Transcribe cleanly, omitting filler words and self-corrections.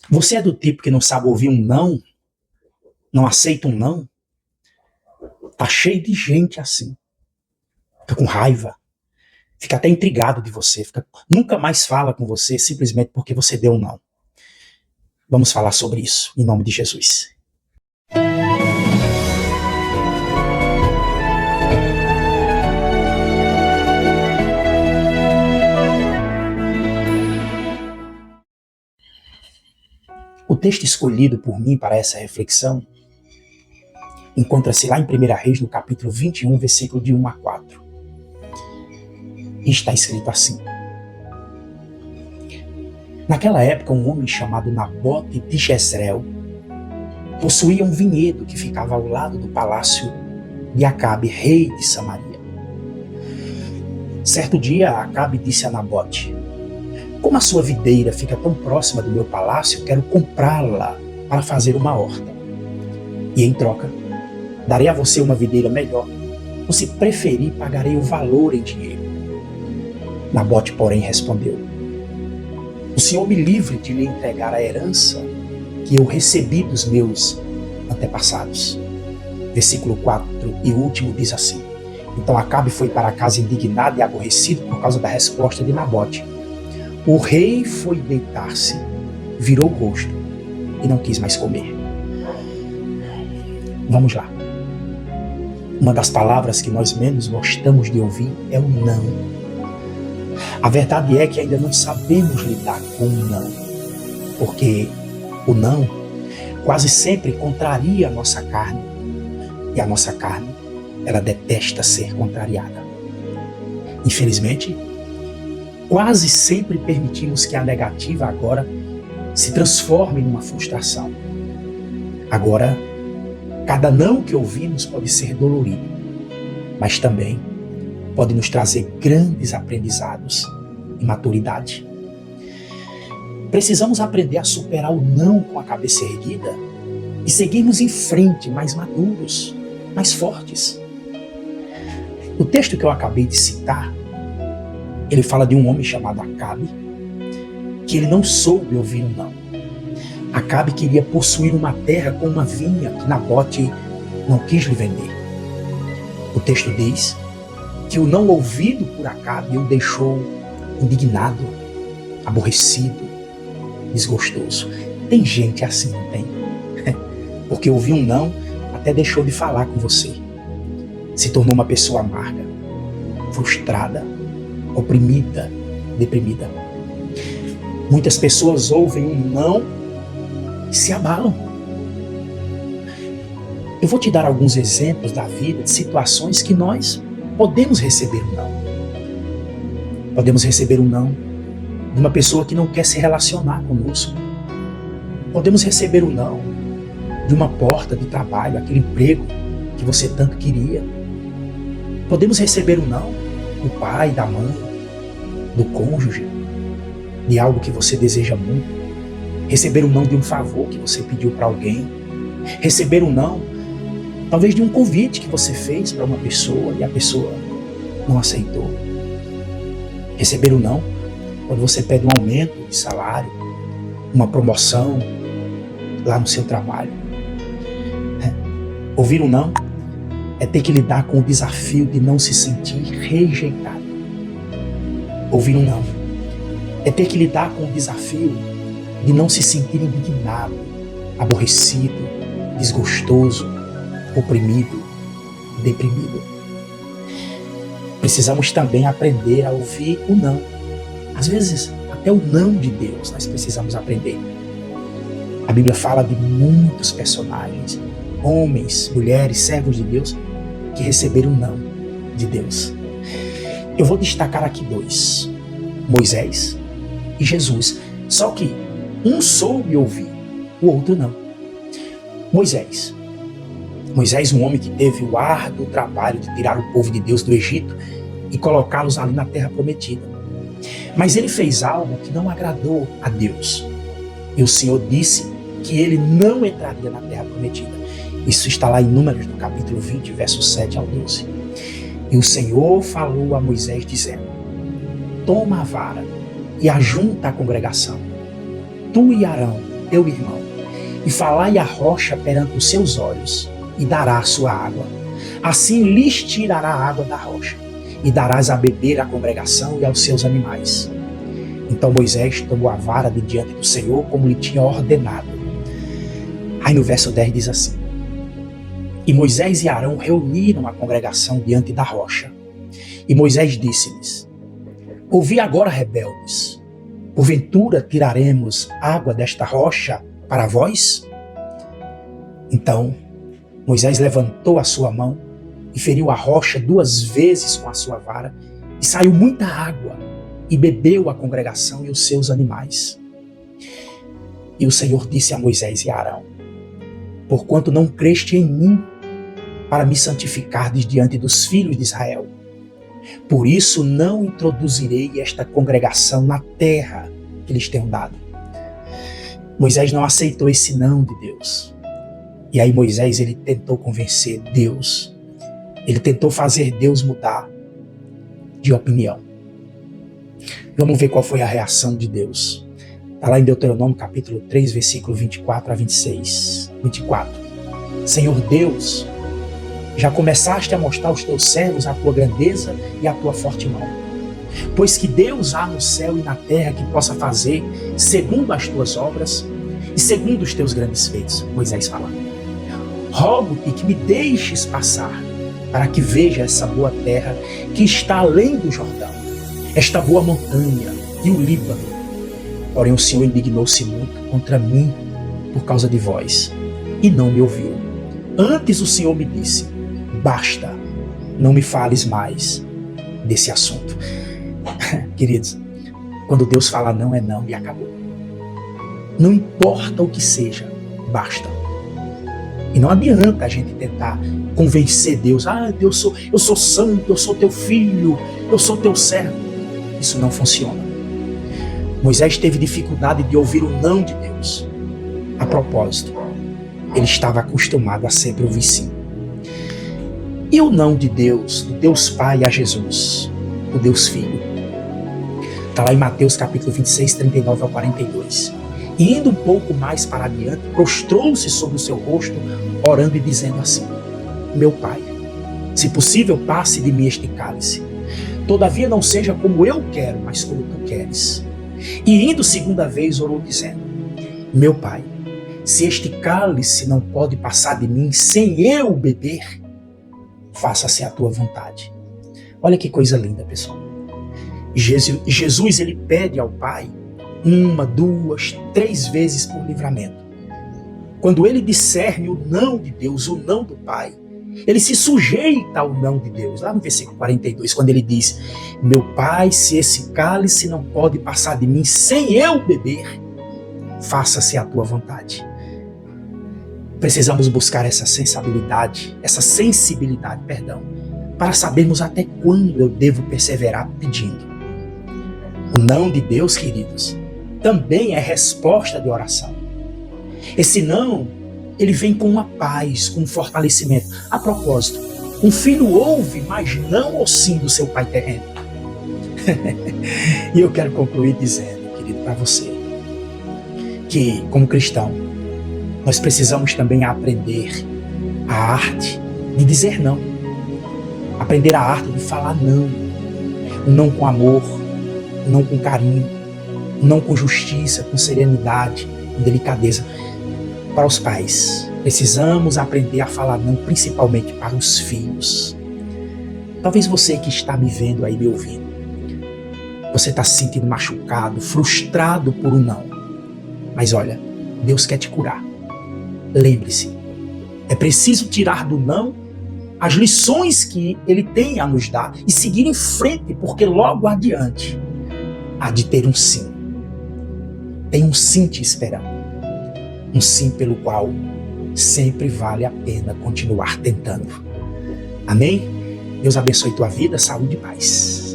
Você é do tipo que não sabe ouvir um não? Não aceita um não? Tá cheio de gente assim. Fica com raiva. Fica até intrigado de você. Nunca mais fala com você simplesmente porque você deu um não. Vamos falar sobre isso, em nome de Jesus. O texto escolhido por mim para essa reflexão encontra-se lá em 1 Reis, no capítulo 21, versículo de 1 a 4. E está escrito assim: Naquela época, um homem chamado Nabote de Jezreel possuía um vinhedo que ficava ao lado do palácio de Acabe, rei de Samaria. Certo dia, Acabe disse a Nabote: Como a sua videira fica tão próxima do meu palácio, quero comprá-la para fazer uma horta. E em troca, darei a você uma videira melhor, ou se preferir, pagarei o valor em dinheiro. Nabote, porém, respondeu: O Senhor me livre de lhe entregar a herança que eu recebi dos meus antepassados. Versículo 4 e último diz assim: Então Acabe foi para casa indignado e aborrecido por causa da resposta de Nabote. O rei foi deitar-se, virou o rosto e não quis mais comer. Vamos lá. Uma das palavras que nós menos gostamos de ouvir é o não. A verdade é que ainda não sabemos lidar com o não, porque o não quase sempre contraria a nossa carne, e a nossa carne, ela detesta ser contrariada. Infelizmente, quase sempre permitimos que a negativa agora se transforme numa frustração. Agora, cada não que ouvimos pode ser dolorido, mas também pode nos trazer grandes aprendizados e maturidade. Precisamos aprender a superar o não com a cabeça erguida e seguirmos em frente mais maduros, mais fortes. O texto que eu acabei de citar, ele fala de um homem chamado Acabe, que ele não soube ouvir um não. Acabe queria possuir uma terra com uma vinha que Nabote não quis lhe vender. O texto diz que o não ouvido por Acabe o deixou indignado, aborrecido, desgostoso. Tem gente assim, não tem? Porque ouvir um não até deixou de falar com você. Se tornou uma pessoa amarga, frustrada, oprimida, deprimida. Muitas pessoas ouvem um não e se abalam. Eu vou te dar alguns exemplos da vida, de situações que nós podemos receber um não. Podemos receber um não de uma pessoa que não quer se relacionar conosco. Podemos receber um não de uma porta de trabalho, aquele emprego que você tanto queria. Podemos receber um não do pai, da mãe, do cônjuge, de algo que você deseja muito. Receber um não de um favor que você pediu para alguém. Receber um não, talvez de um convite que você fez para uma pessoa e a pessoa não aceitou. Receber um não quando você pede um aumento de salário, uma promoção lá no seu trabalho. Ouvir um não é ter que lidar com o desafio de não se sentir rejeitado. Ouvir um não é ter que lidar com o desafio de não se sentir indignado, aborrecido, desgostoso, oprimido, deprimido. Precisamos também aprender a ouvir o não. Às vezes, até o não de Deus nós precisamos aprender. A Bíblia fala de muitos personagens, homens, mulheres, servos de Deus, que receberam não de Deus. Eu vou destacar aqui dois: Moisés e Jesus. Só que um soube ouvir, o outro não. Moisés, um homem que teve o árduo trabalho de tirar o povo de Deus do Egito e colocá-los ali na terra prometida. Mas ele fez algo que não agradou a Deus. E o Senhor disse que ele não entraria na terra prometida. Isso está lá em Números, no capítulo 20, versos 7 ao 12. E o Senhor falou a Moisés dizendo: Toma a vara e ajunta a congregação. Tu e Arão teu irmão, e falai a rocha perante os seus olhos, e dará a sua água. Assim lhes tirará a água da rocha, e darás a beber à congregação e aos seus animais. Então Moisés tomou a vara de diante do Senhor, como lhe tinha ordenado. Aí no verso 10 diz assim: E Moisés e Arão reuniram a congregação diante da rocha. E Moisés disse-lhes: Ouvi agora, rebeldes, porventura tiraremos água desta rocha para vós? Então Moisés levantou a sua mão e feriu a rocha 2 vezes com a sua vara, e saiu muita água, e bebeu a congregação e os seus animais. E o Senhor disse a Moisés e a Arão: Porquanto não creste em mim, para me santificardes diante dos filhos de Israel, por isso não introduzirei esta congregação na terra que lhes tenho dado. Moisés não aceitou esse não de Deus. E aí Moisés, ele tentou convencer Deus. Ele tentou fazer Deus mudar de opinião. Vamos ver qual foi a reação de Deus. Está lá em Deuteronômio capítulo 3, versículo 24 a 26. 24. Senhor Deus, já começaste a mostrar aos teus servos a tua grandeza e a tua forte mão. Pois que Deus há no céu e na terra que possa fazer segundo as tuas obras e segundo os teus grandes feitos. Moisés fala: Rogo-te que me deixes passar, para que veja essa boa terra que está além do Jordão, esta boa montanha e o Líbano. Porém o Senhor indignou-se muito contra mim por causa de vós, e não me ouviu. Antes o Senhor me disse: Basta, não me fales mais desse assunto. Queridos, quando Deus fala não, é não e acabou. Não importa o que seja, basta. E não adianta a gente tentar convencer Deus: Deus, eu sou santo, eu sou teu filho, eu sou teu servo. Isso não funciona. Moisés teve dificuldade de ouvir o não de Deus. A propósito, ele estava acostumado a sempre ouvir sim. E o não de Deus, do Deus Pai a Jesus, o Deus Filho? Está lá em Mateus capítulo 26, 39 ao 42. E indo um pouco mais para adiante, prostrou-se sobre o seu rosto, orando e dizendo assim: Meu Pai, se possível, passe de mim este cálice. Todavia não seja como eu quero, mas como tu queres. E indo 2ª vez, orou dizendo: Meu Pai, se este cálice não pode passar de mim sem eu beber, faça-se a tua vontade. Olha que coisa linda, pessoal. Jesus, ele pede ao Pai 1, 2, 3 vezes por livramento. Quando ele discerne o não de Deus, o não do Pai, ele se sujeita ao não de Deus. Lá no versículo 42, quando ele diz: Meu Pai, se esse cálice não pode passar de mim sem eu beber, faça-se a tua vontade. Precisamos buscar essa sensibilidade, para sabermos até quando eu devo perseverar pedindo. O não de Deus, queridos, também é resposta de oração. Esse não, ele vem com uma paz, com um fortalecimento. A propósito, um filho ouve, mas não ou sim do seu pai terreno. E eu quero concluir dizendo, querido, para você, que como cristão, nós precisamos também aprender a arte de dizer não. Aprender a arte de falar não. Não com amor, não com carinho, não com justiça, com serenidade, com delicadeza. Para os pais, precisamos aprender a falar não, principalmente para os filhos. Talvez você que está me vendo aí, me ouvindo, você está se sentindo machucado, frustrado por um não. Mas olha, Deus quer te curar. Lembre-se, é preciso tirar do não as lições que Ele tem a nos dar e seguir em frente, porque logo adiante há de ter um sim. Tem um sim te esperando. Um sim pelo qual sempre vale a pena continuar tentando. Amém? Deus abençoe tua vida, saúde e paz.